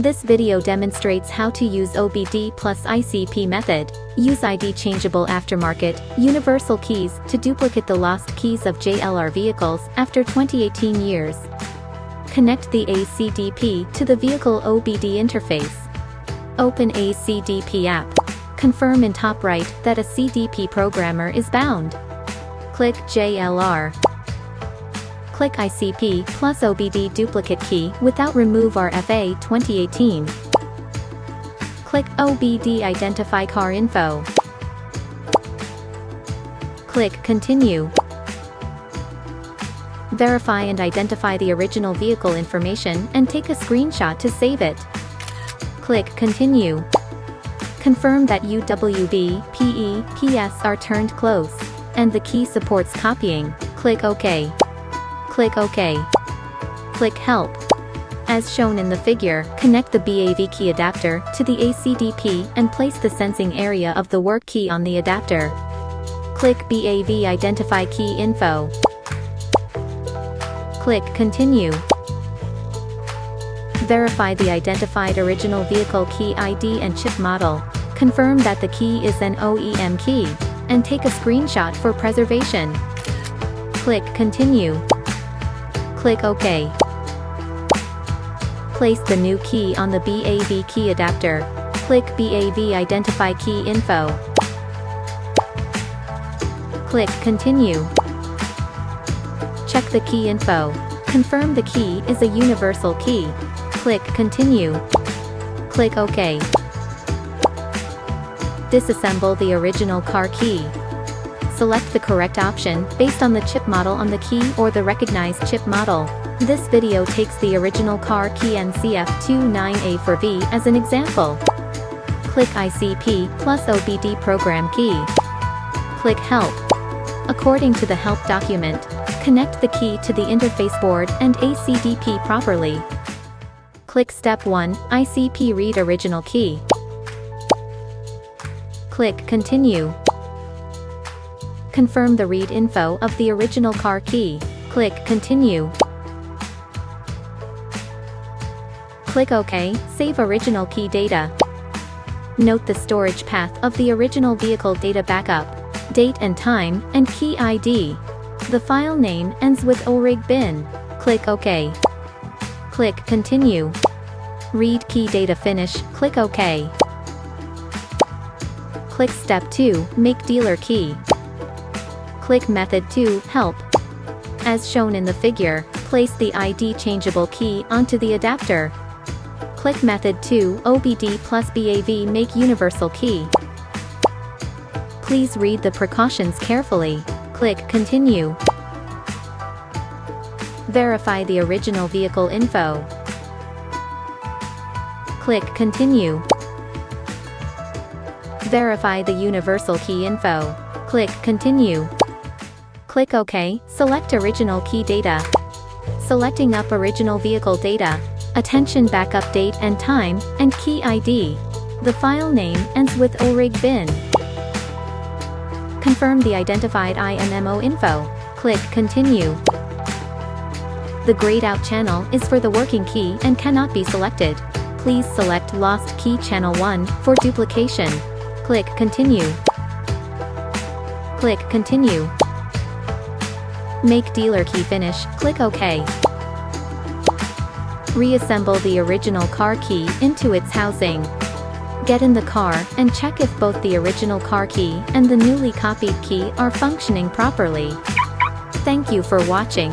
This video demonstrates how to use OBD plus ICP method. Use ID changeable aftermarket, universal keys to duplicate the lost keys of JLR vehicles after 2018 years. Connect the ACDP to the vehicle OBD interface. Open ACDP app. Confirm in top right that a CDP programmer is bound. Click JLR. Click ICP plus OBD duplicate key without remove RFA 2018. Click OBD identify car info. Click continue. Verify and identify the original vehicle information and take a screenshot to save it. Click continue. Confirm that UWB, PE, PS are turned close, and the key supports copying. Click OK. Click OK. Click Help. As shown in the figure, connect the BAV key adapter to the ACDP and place the sensing area of the work key on the adapter. Click BAV Identify Key Info. Click Continue. Verify the identified original vehicle key ID and chip model. Confirm that the key is an OEM key, and take a screenshot for preservation. Click Continue. Click OK. Place the new key on the BAV key adapter. Click BAV Identify Key Info. Click Continue. Check the key info. Confirm the key is a universal key. Click Continue. Click OK. Disassemble the original car key. Select the correct option based on the chip model on the key or the recognized chip model. This video takes the original car key NCF29A4V as an example. Click ICP plus OBD program key. Click Help. According to the help document, connect the key to the interface board and ACDP properly. Click Step 1, ICP read original key. Click Continue. Confirm the read info of the original car key. Click Continue. Click OK, save original key data. Note the storage path of the original vehicle data backup, date and time, and key ID. The file name ends with ORIG bin. Click OK. Click Continue. Read key data finish, click OK. Click Step 2, Make Dealer Key. Click Method 2, Help. As shown in the figure, place the ID changeable key onto the adapter. Click Method 2, OBD plus BAV Make Universal Key. Please read the precautions carefully. Click Continue. Verify the original vehicle info. Click Continue. Verify the universal key info. Click Continue. Click OK, select original key data. Selecting up original vehicle data. Attention backup date and time, and key ID. The file name ends with ORIG bin. Confirm the identified IMMO info. Click Continue. The grayed out channel is for the working key and cannot be selected. Please select Lost Key Channel 1 for duplication. Click Continue. Click Continue. Make dealer key finish, click OK. Reassemble the original car key into its housing. Get in the car and check if both the original car key and the newly copied key are functioning properly. Thank you for watching.